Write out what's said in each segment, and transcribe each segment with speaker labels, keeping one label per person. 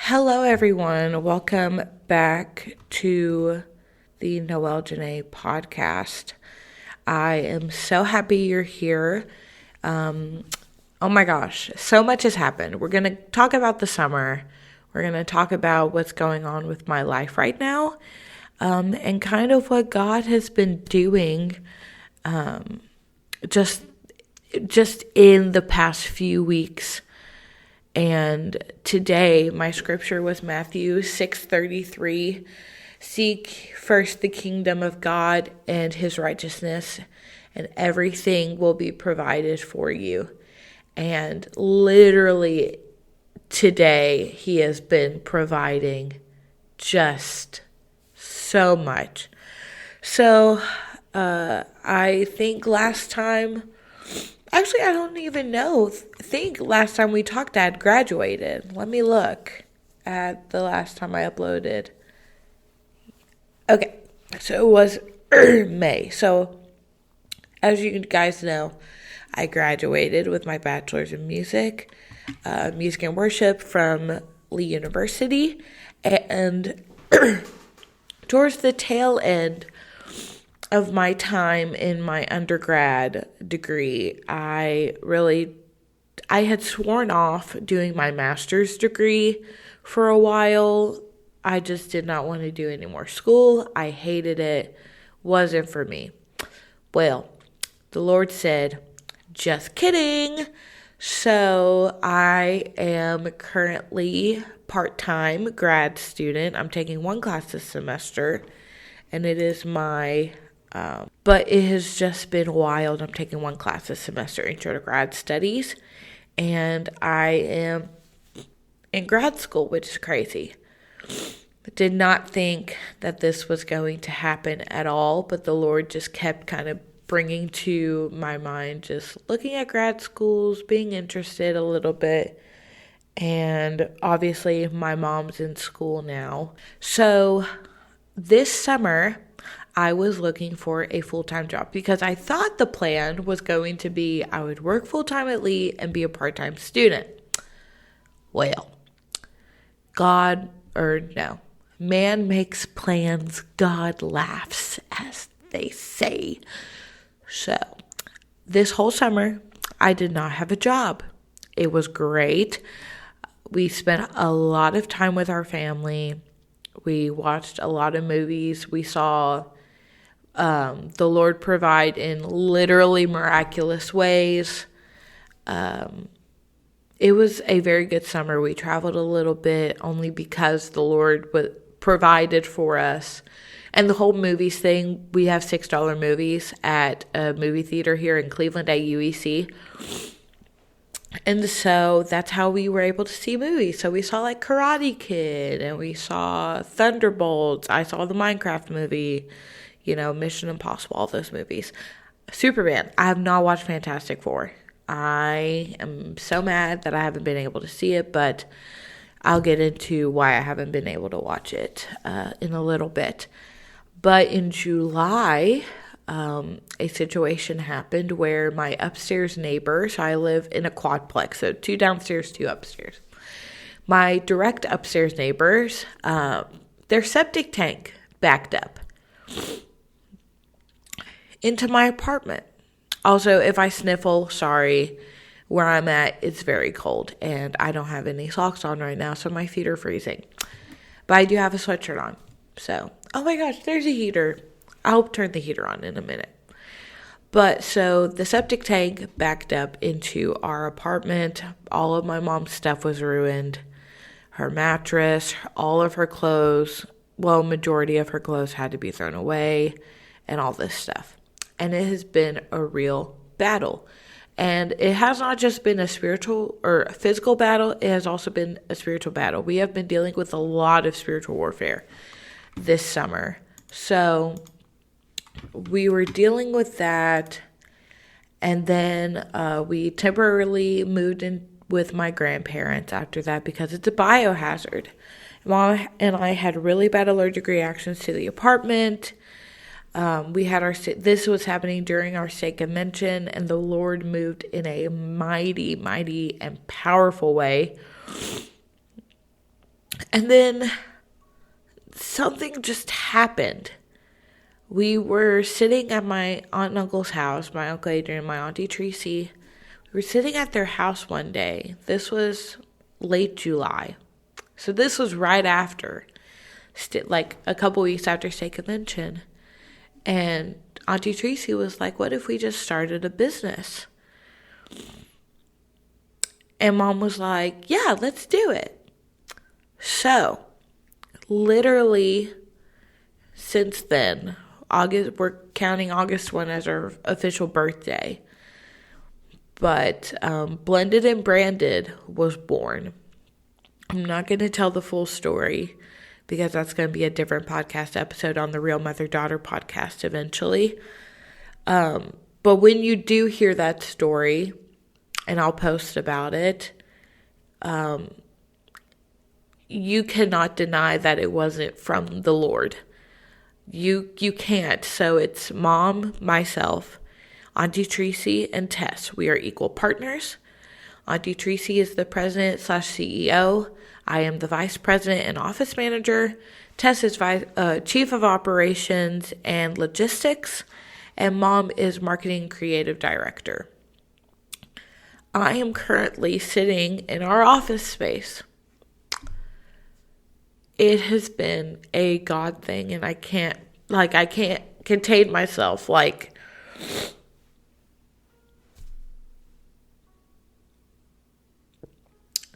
Speaker 1: Hello, everyone. Welcome back to the Noel Janae podcast. I am so happy you're here. Oh my gosh, so much has happened. We're going to talk about the summer. We're going to talk about what's going on with my life right now, and kind of what God has been doing just in the past few weeks. And today my scripture was Matthew 6:33. Seek first the kingdom of God and his righteousness, and everything will be provided for you. And literally today he has been providing just so much. So I think last time, actually, I don't even know. I think last time we talked, Dad graduated. Let me look at the last time I uploaded. Okay, so it was May. So, as you guys know, I graduated with my bachelor's in music and worship from Lee University. And towards the tail end of my time in my undergrad degree, I had sworn off doing my master's degree for a while. I just did not want to do any more school. I hated it. Wasn't for me. Well, the Lord said, just kidding. So I am currently part-time grad student. I'm taking one class this semester, and it is but it has just been wild. I'm taking one class this semester, Intro to Grad Studies, and I am in grad school, which is crazy. I did not think that this was going to happen at all, but the Lord just kept kind of bringing to my mind just looking at grad schools, being interested a little bit, and obviously my mom's in school now. So this summer, I was looking for a full-time job because I thought the plan was going to be I would work full-time at Lee and be a part-time student. Well, man makes plans, God laughs, as they say. So, this whole summer, I did not have a job. It was great. We spent a lot of time with our family. We watched a lot of movies. We saw the Lord provide in literally miraculous ways. It was a very good summer. We traveled a little bit only because the Lord provided for us. And the whole movies thing, we have $6 movies at a movie theater here in Cleveland at UEC. And so that's how we were able to see movies. So we saw like Karate Kid and we saw Thunderbolts. I saw the Minecraft movie. Mission Impossible, all those movies. Superman. I have not watched Fantastic Four. I am so mad that I haven't been able to see it, but I'll get into why I haven't been able to watch it in a little bit. But in July, a situation happened where my upstairs neighbor, so I live in a quadplex, so 2 downstairs, 2 upstairs. My direct upstairs neighbors, their septic tank backed up into my apartment. Also, if I sniffle, sorry, where I'm at, it's very cold, and I don't have any socks on right now, so my feet are freezing. But I do have a sweatshirt on, so, oh my gosh, there's a heater. I'll turn the heater on in a minute. But, so, the septic tank backed up into our apartment. All of my mom's stuff was ruined. Her mattress, all of her clothes, majority of her clothes had to be thrown away, and all this stuff. And it has been a real battle. And it has not just been a spiritual or a physical battle, it has also been a spiritual battle. We have been dealing with a lot of spiritual warfare this summer. So we were dealing with that, and then we temporarily moved in with my grandparents after that because it's a biohazard. Mom and I had really bad allergic reactions to the apartment. This was happening during our stay convention, and the Lord moved in a mighty, mighty, and powerful way. And then something just happened. We were sitting at my aunt and uncle's house, my Uncle Adrian, my Auntie Tracy. We were sitting at their house one day. This was late July. So this was right after, like a couple weeks after State Convention. And Auntie Tracy was like, what if we just started a business? And Mom was like, yeah, let's do it. So, literally, since then, we're counting August 1 as our official birthday. But Blended and Branded was born. I'm not going to tell the full story because that's going to be a different podcast episode on the Real Mother-Daughter podcast eventually. But when you do hear that story, and I'll post about it, you cannot deny that it wasn't from the Lord. You can't. So it's Mom, myself, Auntie Tracy, and Tess. We are equal partners. Auntie Tracy is the president/CEO. I am the vice president and office manager. Tess is chief of operations and logistics. And Mom is marketing creative director. I am currently sitting in our office space. It has been a God thing, and I can't contain myself.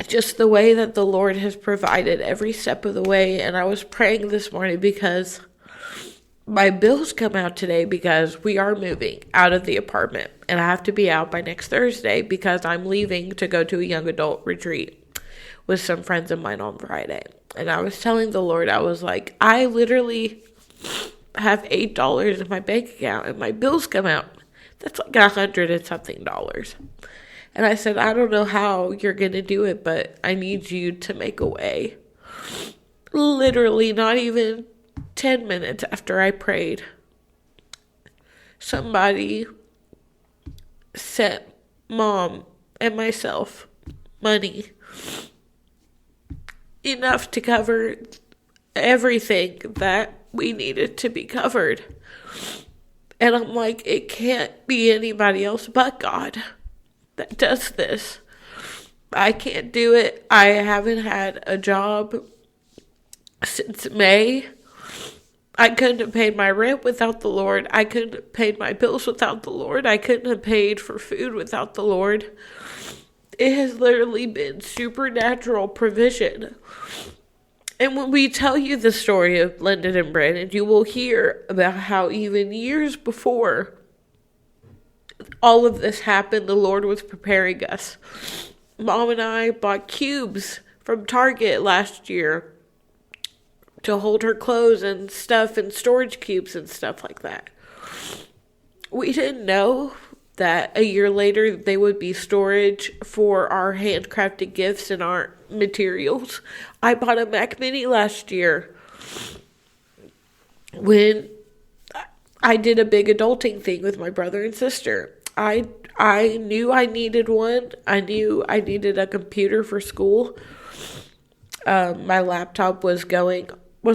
Speaker 1: Just the way that the Lord has provided every step of the way. And I was praying this morning because my bills come out today because we are moving out of the apartment. And I have to be out by next Thursday because I'm leaving to go to a young adult retreat with some friends of mine on Friday. And I was telling the Lord, I was like, I literally have $8 in my bank account and my bills come out. That's like $100 and something. And I said, I don't know how you're going to do it, but I need you to make a way. Literally not even 10 minutes after I prayed, somebody sent Mom and myself money enough to cover everything that we needed to be covered. And I'm like, it can't be anybody else but God that does this. I can't do it. I haven't had a job since May. I couldn't have paid my rent without the Lord. I couldn't have paid my bills without the Lord. I couldn't have paid for food without the Lord. It has literally been supernatural provision. And when we tell you the story of Blended and Branded, you will hear about how even years before all of this happened, the Lord was preparing us. Mom and I bought cubes from Target last year to hold her clothes and stuff, and storage cubes and stuff like that. We didn't know that a year later they would be storage for our handcrafted gifts and our materials. I bought a Mac Mini last year when I did a big adulting thing with my brother and sister. I knew I needed one. I knew I needed a computer for school. My laptop was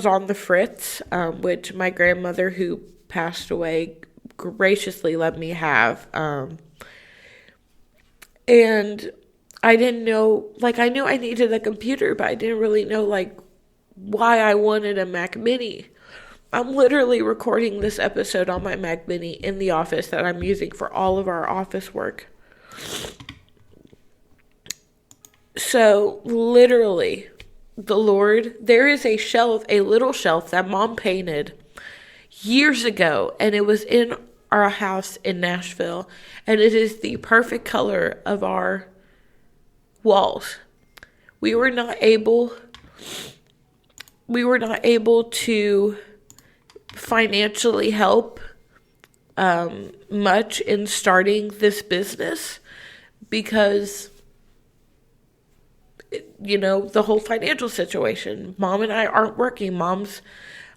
Speaker 1: on the fritz, which my grandmother, who passed away, graciously let me have. And I didn't know, I knew I needed a computer, but I didn't really know, why I wanted a Mac Mini. I'm literally recording this episode on my Mac Mini in the office that I'm using for all of our office work. So, literally, the Lord, there is a little shelf that Mom painted years ago, and it was in our house in Nashville, and it is the perfect color of our walls. We were not able to financially help much in starting this business because, the whole financial situation. Mom and I aren't working. Mom's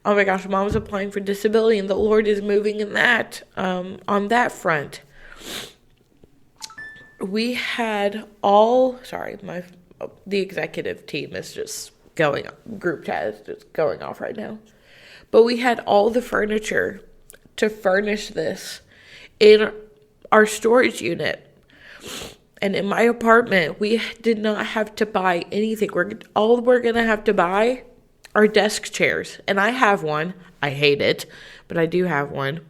Speaker 1: applying for disability, and the Lord is moving in that, on that front. We had the executive team is just going on. Group chat is just going off right now. But we had all the furniture to furnish this in our storage unit. And in my apartment, we did not have to buy anything. All we're going to have to buy are desk chairs. And I have one. I hate it, but I do have one.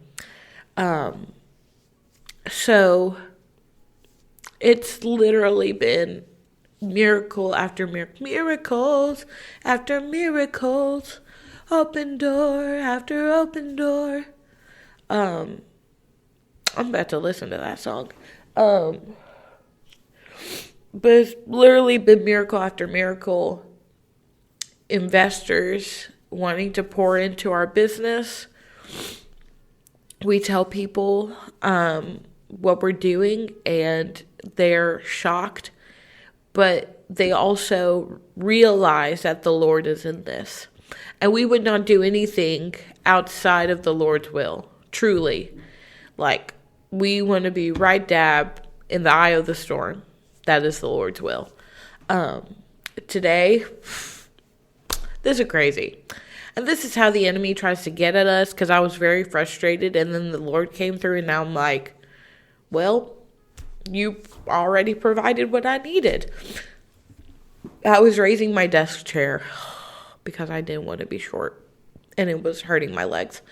Speaker 1: So it's literally been miracle after miracles after miracles, open door after open door. I'm about to listen to that song. But it's literally been miracle after miracle. Investors wanting to pour into our business. We tell people what we're doing, and they're shocked. But they also realize that the Lord is in this. And we would not do anything outside of the Lord's will. Truly. Like, we want to be right dab in the eye of the storm. That is the Lord's will. Today, this is crazy. And this is how the enemy tries to get at us, because I was very frustrated, and then the Lord came through, and now I'm like, well, you already provided what I needed. I was raising my desk chair because I didn't want to be short, and it was hurting my legs.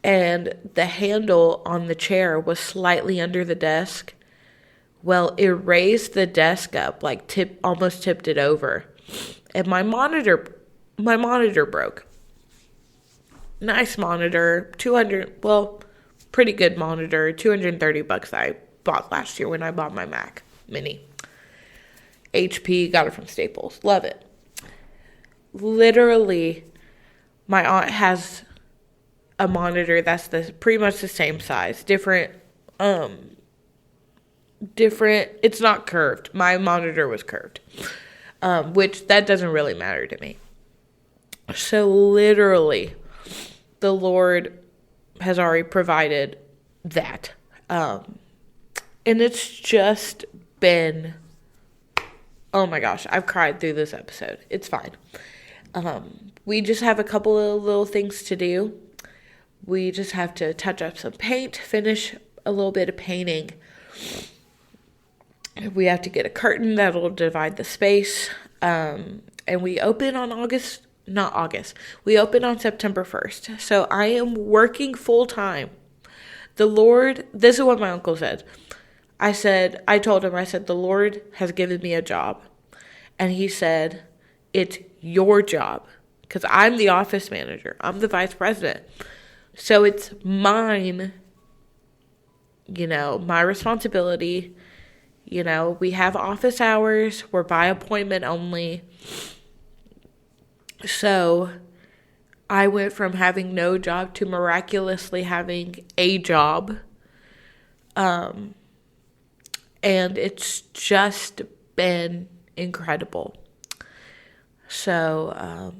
Speaker 1: And the handle on the chair was slightly under the desk. Well, it raised the desk up, like almost tipped it over. And my monitor broke. Nice monitor, pretty good monitor, $230 I bought last year when I bought my Mac Mini. HP, got it from Staples. Love it. Literally, my aunt has a monitor that's pretty much the same size. Different, it's not curved. My monitor was curved. Which that doesn't really matter to me. So literally, the Lord has already provided that. And it's just been, oh my gosh, I've cried through this episode. It's fine. We just have a couple of little things to do. We just have to touch up some paint, finish a little bit of painting. We have to get a curtain that'll divide the space. And we open on we open on September 1st. So I am working full time. The Lord, this is what my uncle said. I told him, the Lord has given me a job. And he said, it's your job. Because I'm the office manager. I'm the vice president. So it's mine, my responsibility. We have office hours. We're by appointment only. So I went from having no job to miraculously having a job. And it's just been incredible. So,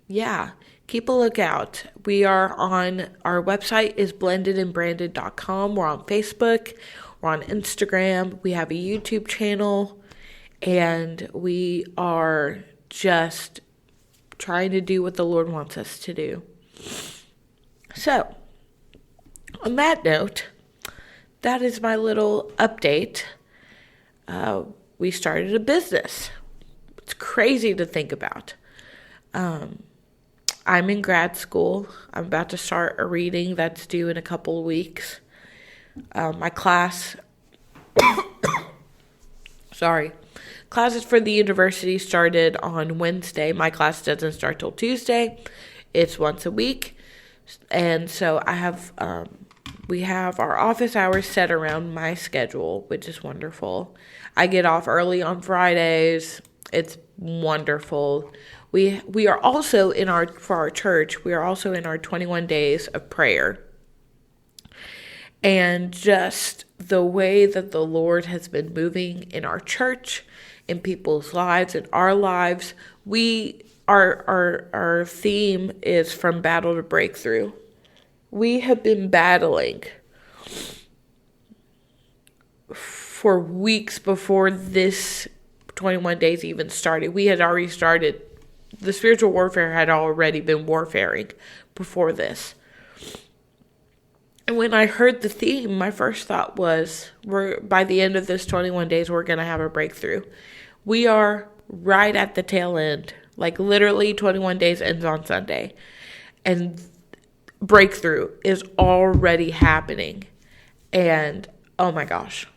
Speaker 1: yeah, keep a lookout. We are on, our website is blendedandbranded.com. We're on Facebook. We're on Instagram. We have a YouTube channel. And we are just trying to do what the Lord wants us to do. So, on that note, that is my little update. We started a business. It's crazy to think about. I'm in grad school. I'm about to start a reading that's due in a couple of weeks. My classes for the university started on Wednesday. My class doesn't start till Tuesday. It's once a week. And so we have our office hours set around my schedule, which is wonderful. I get off early on Fridays. It's wonderful. We are also for our church, we are also in our 21 days of prayer. And just the way that the Lord has been moving in our church, in people's lives, in our lives, our theme is from battle to breakthrough. We have been battling for weeks before this 21 days even started. We had already started the spiritual warfare had already been warfaring before this. And when I heard the theme, my first thought was, by the end of this 21 days, we're going to have a breakthrough. We are right at the tail end. Like literally 21 days ends on Sunday. And breakthrough is already happening. And oh my gosh,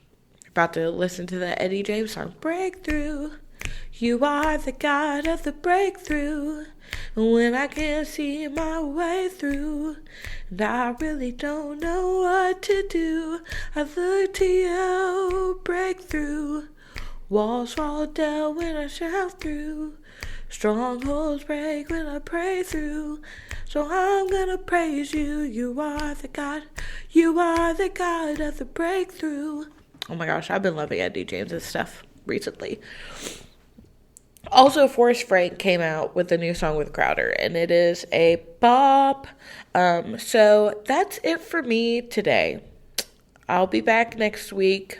Speaker 1: about to listen to the Eddie James song, Breakthrough. You are the God of the breakthrough. When I can't see my way through, and I really don't know what to do, I look to you, breakthrough. Walls fall down when I shout through. Strongholds break when I pray through. So I'm gonna praise you. You are the God of the breakthrough. Oh my gosh, I've been loving Eddie James' stuff recently. Also, Forrest Frank came out with a new song with Crowder, and it is a bop. So that's it for me today. I'll be back next week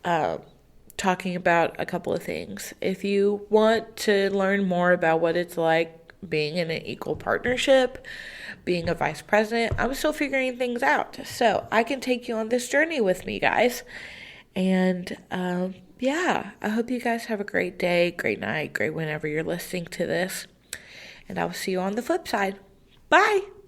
Speaker 1: talking about a couple of things. If you want to learn more about what it's like being in an equal partnership, being a vice president, I'm still figuring things out. So I can take you on this journey with me, guys. And yeah, I hope you guys have a great day, great night, great whenever you're listening to this. And I will see you on the flip side. Bye!